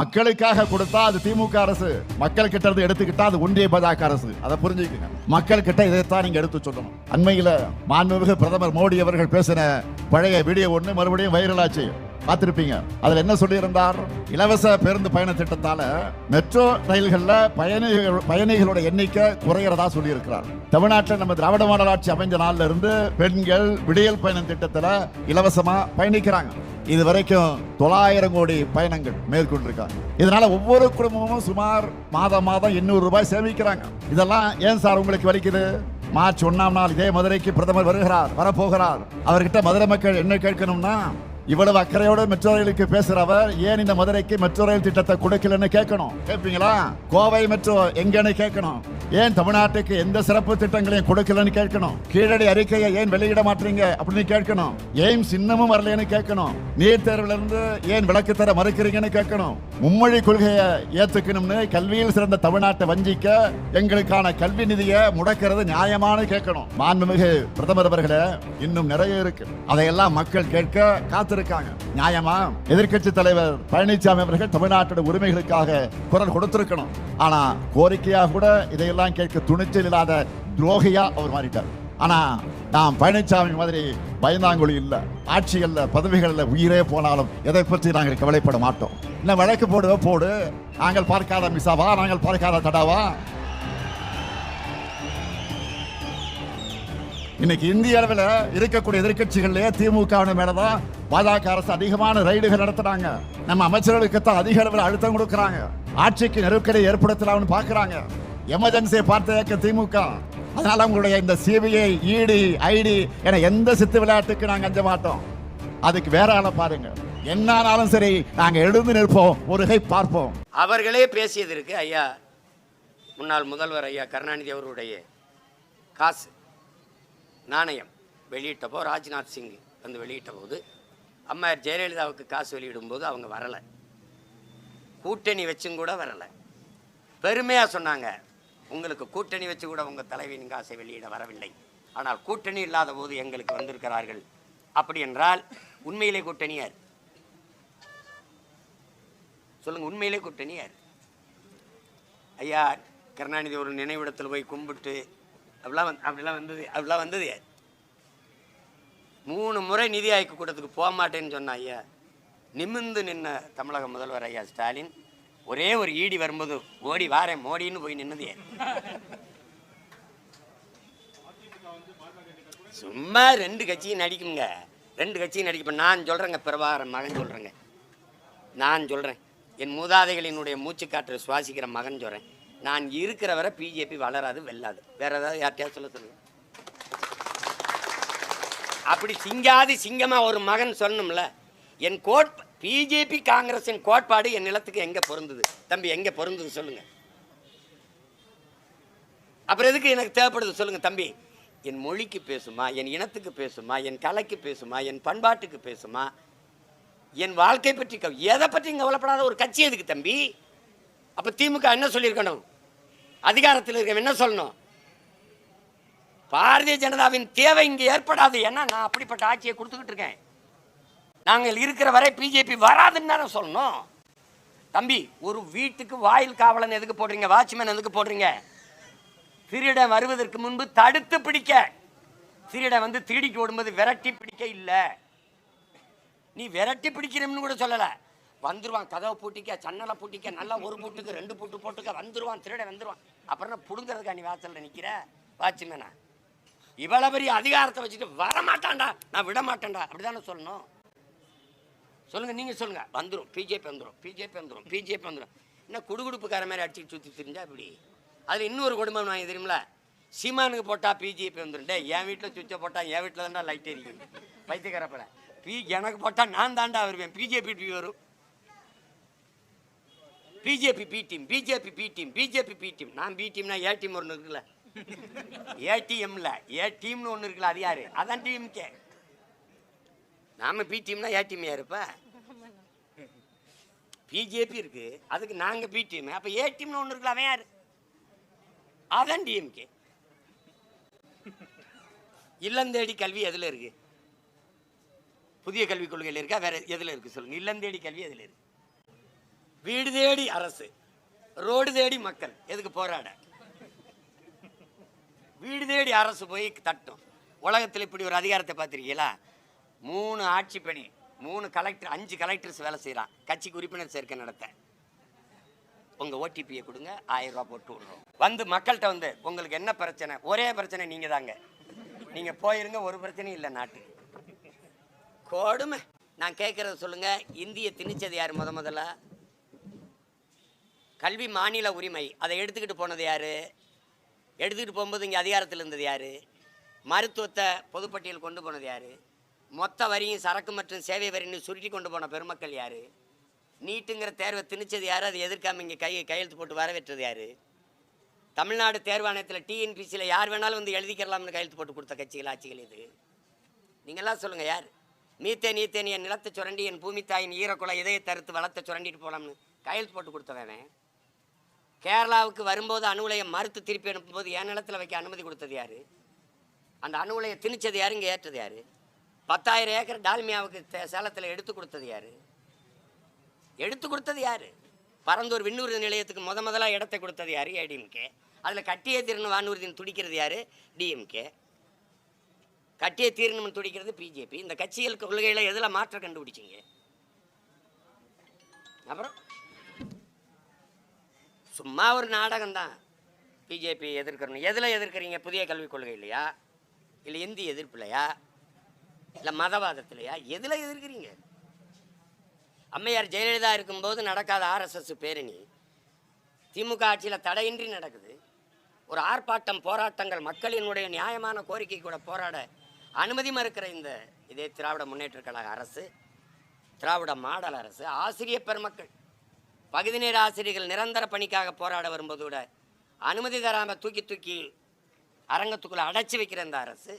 மக்களுக்காக கொடுத்தா அது திமுக அரசு, மக்கள் கிட்ட இருந்து எடுத்துக்கிட்டா அது ஒன்றிய பாஜக அரசு. அதை புரிஞ்சுக்கங்க. மக்கள் கிட்ட இதைத்தான் நீங்க எடுத்து சொல்லணும். அண்மையில மாண்புமிகு பிரதமர் மோடி அவர்கள் பேசின பழைய வீடியோ ஒண்ணு மறுபடியும் வைரலாச்சு, பார்த்திருப்பீங்க. அதுல என்ன சொல்லி இருந்தார்? இலவச பேருந்து பயண திட்டத்தால மெட்ரோ ரயில்கள்ல பயணிகளோட எண்ணிக்கை குறையறதா சொல்லி இருக்கிறார். தமிழ்நாட்டில் நம்ம திராவிட மாடல் ஆட்சி அமைஞ்ச நாள்ல இருந்து பெண்கள் விடியல் பயண திட்டத்துல இலவசமா பயணிக்கிறாங்க. இது வரைக்கும் 900 கோடி பயணங்கள் மேற்கொண்டிருக்காங்க. இதனால ஒவ்வொரு குடும்பமும் சுமார் மாதம் 800 ரூபாய் சேமிக்கிறாங்க. இதெல்லாம் ஏன் சார் உங்களுக்கு வலிக்குது? மார்ச் 1ஆம் நாள் இதே மதுரைக்கு பிரதமர் வரப்போகிறார். அவர்கிட்ட மதுரை மக்கள் என்ன கேட்கணும்னா, இவ்வளவு அக்கறையோடு மெட்ரோ ரயிலுக்கு பேசுறவர் ஏன் இந்த மதுரைக்கு மெட்ரோ ரயில் திட்டத்தை கொடுக்கலன்னு கேட்கணும். கேட்பீங்களா? கோவை மெட்ரோ எங்கன்னு கேட்கணும். ஏன் தமிழ்நாட்டுக்கு எந்த சிறப்பு திட்டங்களையும் கொடுக்கலன்னு கேட்கணும். கீழடி அறிக்கையை ஏன் வெளியிட மாட்டீங்க அப்படின்னு கேட்கணும். எய்ம்ஸ் இன்னமும் வரலன்னு கேட்கணும். நீட் தேர்வுல இருந்து ஏன் விலக்கு தர மறுக்கிறீங்கன்னு கேட்கணும். மும்மொழி கொள்கையை ஏத்துக்கணும்னு கல்வியில் சிறந்த தமிழ்நாட்டை வஞ்சிக்க எங்களுக்கான கல்வி நிதியை முடக்கிறது நியாயமான கேட்கணும். மாண்புமிகு பிரதமர் அவர்களே, இன்னும் நிறைய இருக்கு. அதையெல்லாம் மக்கள் கேட்க காத்திருக்காங்க. நியாயமா? எதிர்க்கட்சி தலைவர் பழனிசாமி அவர்கள் தமிழ்நாட்டோட உரிமைகளுக்காக குரல் கொடுத்திருக்கணும். ஆனா கோரிக்கையா கூட இதையெல்லாம் கேட்க துணிச்சல் இல்லாத துரோகியா அவர் மாறிட்டார். ஆனா நாம் பழனிசாமி மாதிரி பயந்தாங்குழி இல்ல. ஆட்சிகள்ல பதவிகள்ல உயிரே போனாலும் எதை பற்றி நாங்கள் கவலைப்பட மாட்டோம். இல்ல வழக்கு போடு, நாங்கள் பார்க்காத மிசாவா, நாங்கள் பார்க்காத தடாவா? இன்னைக்கு இந்திய அளவில் இருக்கக்கூடிய எதிர்கட்சிகளிலே திமுக மேலதான் பாஜக அரசு அதிகமான ரைடுகள் நடத்துறாங்க. நம்ம அமைச்சர்களுக்குத்தான் அதிக அளவில் அழுத்தம் கொடுக்கறாங்க. ஆட்சிக்கு நெருக்கடி ஏற்படுத்தலாம்னு பாக்குறாங்க. எமர்ஜென்சியை பார்த்த திமுக. அதனால உங்களுடைய இந்த சிபிஐ, இடி, ஐடி என எந்த சித்து விளையாட்டுக்கு நாங்க அஞ்ச மாட்டோம். அதுக்கு வேற ஆளை பாருங்க. என்னானாலும் சரி, நாங்க எழுந்து நிற்போம், ஒரு கை பார்ப்போம். அவர்களே பேசியதற்கு ஐயா முன்னாள் முதல்வர் ஐயா கருணாநிதி அவருடைய காசு நாணயம் வெளியிட்டப்போ, ராஜ்நாத் சிங் வந்து வெளியிட்ட போது, அம்மையார் ஜெயலலிதாவுக்கு காசு வெளியிடும்போது அவங்க வரலை. கூட்டணி வச்சும் கூட வரலை. பெருமையாக சொன்னாங்க, உங்களுக்கு கூட்டணி வச்சு கூட உங்கள் தலைவியின் காசை வெளியிட வரவில்லை, ஆனால் கூட்டணி இல்லாத போது எங்களுக்கு வந்திருக்கிறார்கள். அப்படி என்றால் உண்மையிலே கூட்டணி யார் சொல்லுங்க? உண்மையிலே கூட்டணி யார்? ஐயா கருணாநிதி ஒரு நினைவிடத்தில் போய் கும்பிட்டு அப்படிலாம் வந்தது யார்? 3 முறை நிதி ஆய்வு கூட்டத்துக்கு போக மாட்டேன்னு சொன்ன ஐயா நிமிர்ந்து நின்ன தமிழக முதல்வர் ஐயா ஸ்டாலின் ஒரே ஒரு ஈடி வரும்போது ஓடி வாரேன் மோடின்னு போய் நின்னது யார்? சும்மா 2 கட்சியும் நடிக்குங்க. 2 கட்சியும் நடிக்க. நான் சொல்றேங்க, பிரபாகரன் மகன் சொல்றேங்க. நான் சொல்றேன், என் மூதாதைகளினுடைய மூச்சு காற்று சுவாசிக்கிற மகன் சொல்றேன். நான் இருக்கிற வரை பிஜேபி வளராது, வெல்லாது. வேற ஏதாவது யார்ட்டையாவது சொல்லுங்க. அப்படி சிங்காதி சிங்கமா ஒரு மகன் சொல்லணும்ல. என் பிஜேபி காங்கிரஸின் கோட்பாடு என் நிலத்துக்கு எங்க பொருந்தது தம்பி? எங்க பொருந்தது சொல்லுங்க. அப்புறம் எதுக்கு எனக்கு தேவைப்படுது சொல்லுங்க தம்பி? என் மொழிக்கு பேசுமா, என் இனத்துக்கு பேசுமா, என் கலைக்கு பேசுமா, என் பண்பாட்டுக்கு பேசுமா, என் வாழ்க்கை பற்றி எதை பற்றி கவலைப்படாத ஒரு கட்சி எதுக்கு தம்பி? அப்ப திமுக என்ன சொல்லியிருக்கணும்? அதிகாரத்தில் இருக்க என்ன சொல்லணும்? பாரதிய ஜனதாவின் தேவை இங்கே ஏற்படாது. ஏன்னா நான் அப்படிப்பட்ட ஆட்சியை கொடுத்துக்கிட்டு இருக்கேன். நாங்கள் இருக்கிற வரை பிஜேபி வராதுன்னு தானே சொல்லணும் தம்பி. ஒரு வீட்டுக்கு வாயில் காவலன் எதுக்கு போடுறீங்க? வாட்ச்மேன் எதுக்கு போடுறீங்க? திருடன் வருவதற்கு முன்பு தடுத்து பிடிக்க. திருடன் வந்து திருடிக்கு ஓடும்போது விரட்டி பிடிக்க இல்லை. நீ விரட்டி பிடிக்கிறோம்னு கூட சொல்லலை. வந்துருவான், கதவை பூட்டிக்க, சன்னலை பூட்டிக்க, நல்லா ஒரு பூட்டுக்கு 2 பூட்டு போட்டுக்க, வந்துருவான், திருட வந்துருவான். அப்புறம் புடுங்கிறதுக்கா நீ வாசலில் நிற்கிற வாட்ச்மேனா? இவ்வளவு பெரிய அதிகாரத்தை வச்சுட்டு வரமாட்டான்டா, நான் விட மாட்டேன்டா, அப்படிதானே சொல்லணும்? சொல்லுங்க, நீங்க சொல்லுங்க. வந்துடும் பிஜேபி, வந்துடும். என்ன குடுகுடுப்புக்கார மாதிரி அடிச்சுட்டு சுற்றி தெரிஞ்சா இப்படி? அதில் இன்னொரு குடும்பம் நான் தெரியுமில, சீமானுக்கு போட்டால் பிஜேபி வந்துடும். என் வீட்டில் சுவிட்சை போட்டால் என் வீட்டில் தான்டா லைட் எரிக்கும். பைத்தியக்காரப்பட எனக்கு போட்டால் நான் தாண்டா வருவேன். பிஜேபி டிவி வரும். BJP B team. நான் பி டீம்னா ஏ டீம் ஒன்று இருக்குல்ல, ஏடிஎம்ல ஏ டீம்னு ஒன்று இருக்குல்ல, அது யாரு? அதான் டிஎம்கே. நாம பி டீம்னா ஏ டீம் யாருப்ப? பிஜேபி இருக்கு, அதுக்கு நாங்க பி டீம். அப்ப ஏ டீம்னு ஒன்று இருக்குல்ல, அவன் யாரு? அதான் டிஎம்கே. இல்லந்தேடி கல்வி எதுல இருக்கு? புதிய கல்விக் கொள்கையில் இருக்கா? வேற எதுல இருக்கு சொல்லுங்க? இல்லந்தேடி கல்வி எதுல இருக்கு? வீடு தேடி அரசு, ரோடு தேடி மக்கள். எதுக்கு போராட? வீடு தேடி அரசு போய் தட்டும். உலகத்தில் இப்படி ஒரு அதிகாரத்தை பார்த்துருக்கீங்களா? 3 ஆட்சிப்பணி, 3 கலெக்டர், 5 கலெக்டர்ஸ் வேலை செய்கிறான் கட்சிக்கு உறுப்பினர் சேர்க்கை நடத்த. உங்கள் ஓடிபியை கொடுங்க, 1000 ரூபா போட்டு விடுறோம். வந்து மக்கள்கிட்ட வந்து உங்களுக்கு என்ன பிரச்சனை? ஒரே பிரச்சனை நீங்கள் தாங்க, நீங்கள் போயிருங்க, ஒரு பிரச்சனையும் இல்லை நாட்டு. கொடுமை. நான் கேட்குறத சொல்லுங்க. இந்திய திணிச்சது யார்? முதல்ல கல்வி மாநில உரிமை. அதை எடுத்துக்கிட்டு போனது யார்? எடுத்துக்கிட்டு போகும்போது இங்கே அதிகாரத்தில் இருந்தது யார்? மருத்துவத்தை பொதுப்பட்டியல் கொண்டு போனது யார்? மொத்த வரியும் சரக்கு மற்றும் சேவை வரின்னு சுருட்டி கொண்டு போன பெருமக்கள் யார்? நீட்டுங்கிற தேர்வை திணிச்சது யார்? அதை எதிர்க்காம இங்கே கையெழுத்து போட்டு வரவேற்றது யார்? தமிழ்நாடு தேர்வாணையத்தில் டிஎன்பிசியில் யார் வேணாலும் வந்து எழுதிக்கிறலாம்னு கையெழுத்து போட்டு கொடுத்த கட்சிகள், ஆட்சிகள் இது. நீங்கள்லாம் சொல்லுங்கள் யார்? மீத்தேன் ஈத்தேன் என் நிலத்தை சுரண்டி என் பூமி தாயின் ஈரக்குலை இதய தருத்து வளத்தை சுரண்டிட்டு போகலாம்னு கையெழுத்து போட்டு கொடுத்தவனே. கேரளாவுக்கு வரும்போது அணு உலையை மறுத்து திருப்பி அனுப்பும்போது என் நிலத்தில் வைக்க அனுமதி கொடுத்தது யார்? அந்த அணு உலையை திணிச்சது யார்? இங்கே ஏற்றது யார்? 10,000 ஏக்கர் டால்மியாவுக்கு சேலத்தில் எடுத்து கொடுத்தது யார்? எடுத்து கொடுத்தது யார்? பரந்தூர் விண்ணூர்தி நிலையத்துக்கு முதலாக இடத்தை கொடுத்தது யார்? ஏடிஎம்கே. அதில் கட்டியே தீரணும் வானூர்தின்னு துடிக்கிறது யார்? டிஎம்கே. கட்டியே தீரணும்னு துடிக்கிறது பிஜேபி. இந்த கட்சிகள் கொள்கையில் எதில் மாற்றம் கண்டுபிடிச்சிங்க? அப்புறம் சும்மா ஒரு நாடகம் தான். பிஜேபி எதிர்க்கணும். எதில் எதிர்க்கிறீங்க? புதிய கல்விக் கொள்கை இல்லையா? இல்லை இந்திய எதிர்ப்பு இல்லையா? இல்லை மதவாதத்திலையா? எதில் எதிர்க்கிறீங்க? அம்மையார் ஜெயலலிதா இருக்கும்போது நடக்காத ஆர்எஸ்எஸ் பேரணி திமுக ஆட்சியில் தடையின்றி நடக்குது. ஒரு ஆர்ப்பாட்டம், போராட்டங்கள், மக்களினுடைய நியாயமான கோரிக்கை கூட போராட அனுமதி மறுக்கிற இதே திராவிட முன்னேற்ற கழக அரசு, திராவிட மாடல் அரசு, ஆசிரியர் பெருமக்கள், பகுதி நேர ஆசிரியர்கள் நிரந்தர பணிக்காக போராட வரும்போது கூட அனுமதி தராமல் தூக்கி அரங்கத்துக்குள்ளே அடைச்சி வைக்கிற இந்த அரசு,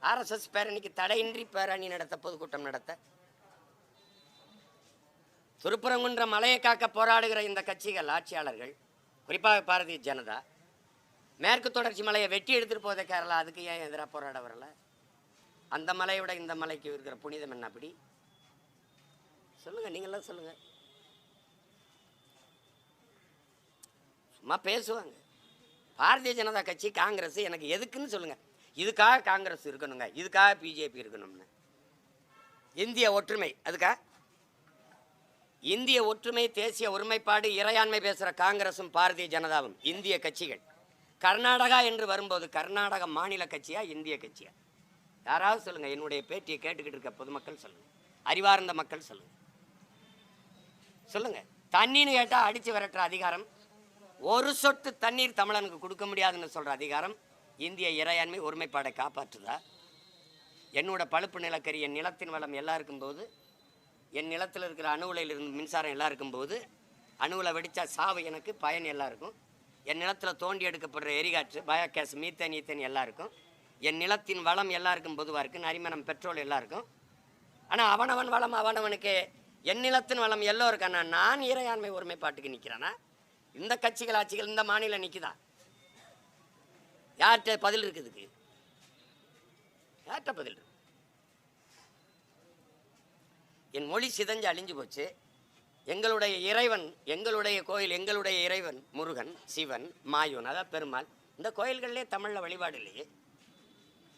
ஆர்எஸ்எஸ் பேரணிக்கு தடையின்றி பேரணி நடத்த, பொதுக்கூட்டம் நடத்த, திருப்பரங்குன்ற மலையை காக்க போராடுகிற இந்த கட்சிகள், ஆட்சியாளர்கள், குறிப்பாக பாரதிய ஜனதா, மேற்கு தொடர்ச்சி மலையை வெட்டி எடுத்துகிட்டு போதே கேரளா, அதுக்கு ஏன் எதிராக போராட வரல? அந்த மலையை விட இந்த மலைக்கு இருக்கிற புனிதம் என்ன? அப்படி சொல்லுங்கள், நீங்களாம் சொல்லுங்கள். சும்மா பேசுவாங்க. பாரதிய ஜனதா கட்சி, காங்கிரஸ் எனக்கு எதுக்குன்னு சொல்லுங்கள். இதுக்காக காங்கிரஸ் இருக்கணுங்க, இதுக்காக பிஜேபி இருக்கணும்னு. இந்திய ஒற்றுமை, அதுக்காக இந்திய ஒற்றுமை, தேசிய ஒருமைப்பாடு, இறையாண்மை பேசுகிற காங்கிரஸும் பாரதிய ஜனதாவும் இந்திய கட்சிகள். கர்நாடகா என்று வரும்போது கர்நாடக மாநில கட்சியா இந்திய கட்சியா? யாராவது சொல்லுங்கள். என்னுடைய பேட்டியை கேட்டுக்கிட்டு இருக்க பொதுமக்கள் சொல்லுங்கள், அறிவார்ந்த மக்கள் சொல்லுங்கள். சொல்லுங்கள். தண்ணின்னு கேட்டால் அடித்து விரட்டுற அதிகாரம், ஒரு சொட்டு தண்ணீர் தமிழனுக்கு கொடுக்க முடியாதுன்னு சொல்கிற அதிகாரம் இந்திய இறையாண்மை ஒருமைப்பாடை காப்பாற்றுதா? என்னோட பழுப்பு நிலக்கரி, என் நிலத்தின் வளம் எல்லாம் இருக்கும்போது, என் நிலத்தில் இருக்கிற அணு உலையிலிருந்து மின்சாரம் எல்லாம் இருக்கும்போது, அணுவில் வெடித்தா சாவு எனக்கு, பயன் எல்லாம் இருக்கும். என் நிலத்தில் தோண்டி எடுக்கப்படுற எரிகாற்று, பயோகேஸ், மீத்தேன் ஈத்தேன் எல்லாம் இருக்கும். என் நிலத்தின் வளம் எல்லாருக்கும் பொதுவாக இருக்குது, நரிமணம், பெட்ரோல் எல்லாம் இருக்கும். ஆனால் அவனவன் வளம் அவனவனுக்கு. என் நிலத்தின் வளம் எல்லோரும் இருக்கானா? நான் இறையாண்மை ஒருமைப்பாட்டுக்கு நிற்கிறானா? இந்த கட்சிகள், ஆட்சிகள், இந்த மாநிலம் நிற்குதா? யார்கிட்ட பதில் இருக்குதுக்கு? யார்கிட்ட பதில் இருக்கு? என் மொழி சிதைஞ்சு அழிஞ்சு போச்சு. எங்களுடைய இறைவன், எங்களுடைய கோயில், எங்களுடைய இறைவன் முருகன், சிவன், மாயூன், அதாவது பெருமாள். இந்த கோயில்கள்லேயே தமிழில் வழிபாடு இல்லையே.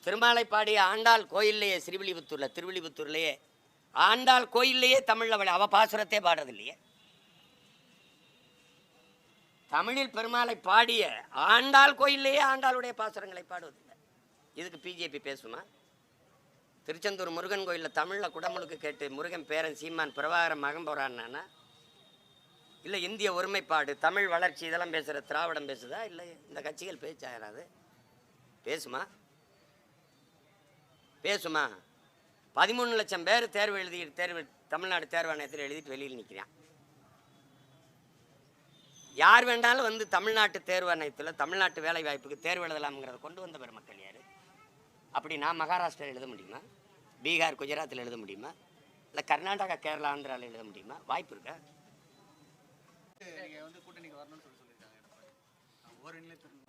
திருமாலை பாடிய ஆண்டாள் கோயில்லையே, திருவில்லிபுத்தூர்லேயே ஆண்டாள் கோயில்லையே தமிழில் அவ பாசுரத்தே பாடுறது இல்லையே. தமிழில் பெருமாளை பாடிய ஆண்டாள் கோயில்லையே ஆண்டாளுடைய பாசுரங்களை பாடுவதில்லை. இதுக்கு பிஜேபி பேசுமா? திருச்செந்தூர் முருகன் கோயிலில் தமிழில் குடமுழுக்கு கேட்டு முருகன் பேரன் சீமான் பிரபாகரன் மகன் போகிறான்னா? இல்லை இந்திய ஒருமைப்பாடு, தமிழ் வளர்ச்சி, இதெல்லாம் பேசுகிற திராவிடம் பேசுதா? இல்லை இந்த கட்சிகள் பேச்சாயிராது. பேசுமா? 13 லட்சம் பேர் தேர்வு தமிழ்நாடு தேர்வாணையத்தில் எழுதிட்டு வெளியில் நிற்கிறான். யார் வேண்டாலும் வந்து தமிழ்நாட்டு தேர்வாணையத்தில் தமிழ்நாட்டு வேலை வாய்ப்புக்கு தேர்வு எழுதலாம்ங்கிறத கொண்டு வந்த பெருமக்கள் யார்? அப்படி நான் மகாராஷ்டிராவில் எழுத முடியுமா? பீகார், குஜராத்தில் எழுத முடியுமா? இல்லை கர்நாடகா, கேரளா, ஆந்திராவில் எழுத முடியுமா? வாய்ப்பு இருக்கா?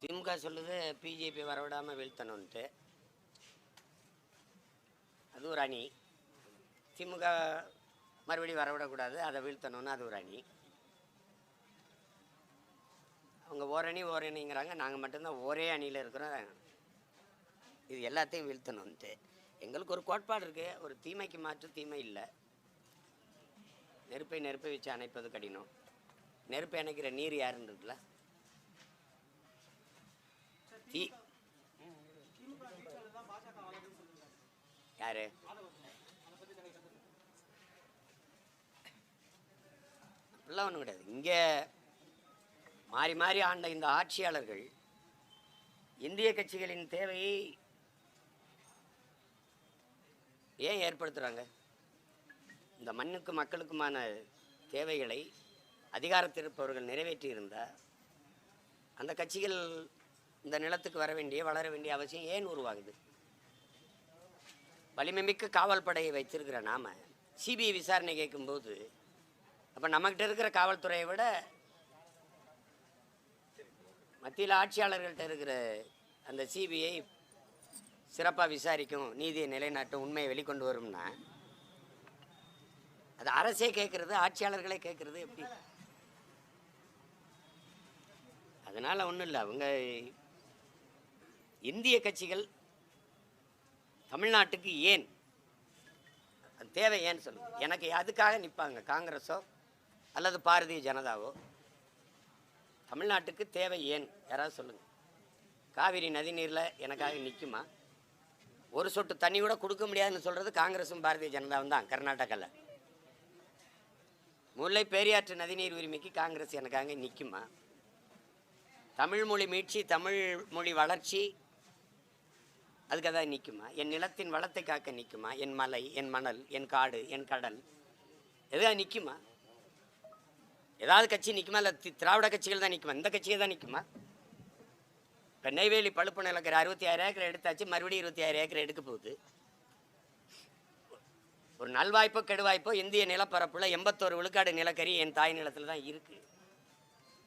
திமுக சொல்லுது பிஜேபி வரவிடாமல் வீழ்த்தணுன்ட்டு. அது ஒரு அணி. திமுக மறுபடியும் வரவிடக்கூடாது, அதை வீழ்த்தணும்னு அது ஒரு அணி. ஓரணிங்கிறாங்க, நாங்கள் மட்டும்தான் ஒரே அணியில் இருக்கிறோம். இது எல்லாத்தையும் வீழ்த்தணும்ன்ட்டு எங்களுக்கு ஒரு கோட்பாடு இருக்குது. ஒரு தீமைக்கு மாற்று தீமை இல்லை. நெருப்பை வச்சு அணைப்பது கடினம். நெருப்பை அணைக்கிற நீர் யாருன்னு இருக்குல்ல. தீ யாரு? அப்படிலாம் ஒன்றும் கிடையாது. இங்கே மாறி மாறி ஆண்ட இந்த ஆட்சியாளர்கள் இந்திய கட்சிகளின் தேவையை ஏன் ஏற்படுத்துகிறாங்க? இந்த மண்ணுக்கு மக்களுக்குமான தேவைகளை அதிகாரத்தில் இருப்பவர்கள் நிறைவேற்றி இருந்தால் அந்த கட்சிகள் இந்த நிலத்துக்கு வர வேண்டிய வளர வேண்டிய அவசியம் ஏன் உருவாகுது? வலிமைமிக்க காவல் படையை வைத்திருக்கிற நாம சிபிஐ விசாரணை கேட்கும்போது அப்போ நம்மகிட்ட இருக்கிற காவல்துறையை விட மத்தியில் ஆட்சியாளர்கள்ட்ட இருக்கிற அந்த சிபிஐ சிறப்பாக விசாரிக்கும், நீதியை நிலைநாட்டும், உண்மையை வெளிக்கொண்டு வரும்னா அது அரசே கேட்கறது, ஆட்சியாளர்களே கேட்கறது எப்படி? அதனால் ஒன்றும் இல்லை. அவங்க இந்திய கட்சிகள் தமிழ்நாட்டுக்கு ஏன் தேவை ஏன்னு சொல்லுங்க. எனக்கு அதுக்காக நிற்பாங்க காங்கிரஸோ அல்லது பாரதிய ஜனதாவோ. தமிழ்நாட்டுக்கு தேவை ஏன் யாராவது சொல்லுங்கள். காவிரி நதிநீரில் எனக்காக நிற்குமா? ஒரு சொட்டு தண்ணி கூட கொடுக்க முடியாதுன்னு சொல்கிறது காங்கிரஸும் பாரதிய ஜனதாவும் தான். கர்நாடகாவில் முல்லை பெரியாற்று நதிநீர் உரிமைக்கு காங்கிரஸ் எனக்காக நிற்குமா? தமிழ் மொழி மீட்சி, தமிழ் மொழி வளர்ச்சி அதுக்காக தான் நிற்குமா? என் நிலத்தின் வளத்தை காக்க நிற்குமா? என் மலை, என் மணல், என் காடு, என் கடல் எதாவது நிற்குமா? ஏதாவது கட்சி நிற்குமா? இல்லை திராவிட கட்சிகள் தான் நிற்குமா? இந்த கட்சியை தான் நிற்குமா? இப்போ நெய்வேலி பழுப்பு நிலக்கரை 66 ஏக்கர் எடுத்தாச்சு, மறுபடியும் 26 ஏக்கர் எடுக்க போகுது. ஒரு நல்வாய்ப்போ கெடுவாய்ப்போ இந்திய நிலப்பரப்புல 81 விழுக்காடு நிலக்கரி என் தாய் நிலத்தில் தான் இருக்குது.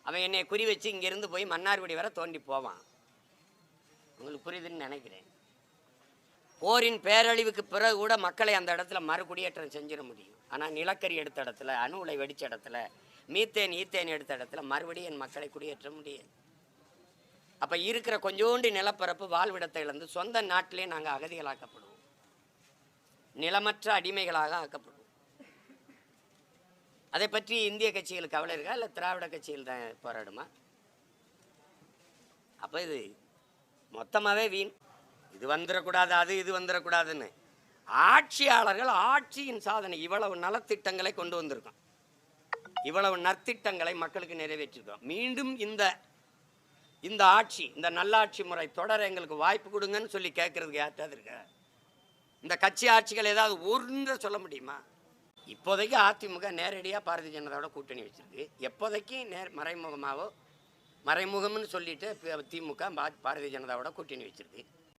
அவன் என்னை குறி வச்சு இங்கேருந்து போய் மன்னார்குடி வரை தோண்டி போவான். உங்களுக்கு புரியுதுன்னு நினைக்கிறேன். போரின் பேரழிவுக்கு பிறகு கூட மக்களை அந்த இடத்துல மறுகுடியேற்றம் செஞ்சிட முடியும். ஆனால் நிலக்கரி எடுத்த இடத்துல, அணு உலை வெடித்த இடத்துல, ஈத்தேன் எடுத்த இடத்துல மறுபடியும் என் மக்களை குடியேற்ற முடியாது. அப்போ இருக்கிற கொஞ்சோண்டு நிலப்பரப்பு வாழ்விடத்தை இழந்து சொந்த நாட்டிலே நாங்கள் அகதிகளாக்கப்படுவோம், நிலமற்ற அடிமைகளாக ஆக்கப்படுவோம். அதை பற்றி இந்திய கட்சிகளுக்கு கவலை இருக்கா? இல்லை திராவிட கட்சிகள் தான் போராடுமா? அப்போ இது மொத்தமாகவே வீண். இது வந்துடக்கூடாது, அது இது வந்துடக்கூடாதுன்னு ஆட்சியாளர்கள் ஆட்சியின் சாதனை இவ்வளவு நலத்திட்டங்களை கொண்டு வந்திருக்கோம், இவ்வளவு நற்திட்டங்களை மக்களுக்கு நிறைவேற்றிருக்கோம். மீண்டும் இந்த ஆட்சி, இந்த நல்லாட்சி முறை தொடர எங்களுக்கு வாய்ப்பு கொடுங்கன்னு சொல்லி கேட்கறதுக்கு யார்ட்டாவது இருக்க? இந்த கட்சி ஆட்சிகள் ஏதாவது ஒன்று சொல்ல முடியுமா? இப்போதைக்கு அதிமுக நேரடியாக பாரதிய ஜனதாவோட கூட்டணி வச்சிருக்கு. எப்போதைக்கு மறைமுகம்னு சொல்லிட்டு திமுக பாரதிய ஜனதாவோட கூட்டணி வச்சிருக்கு.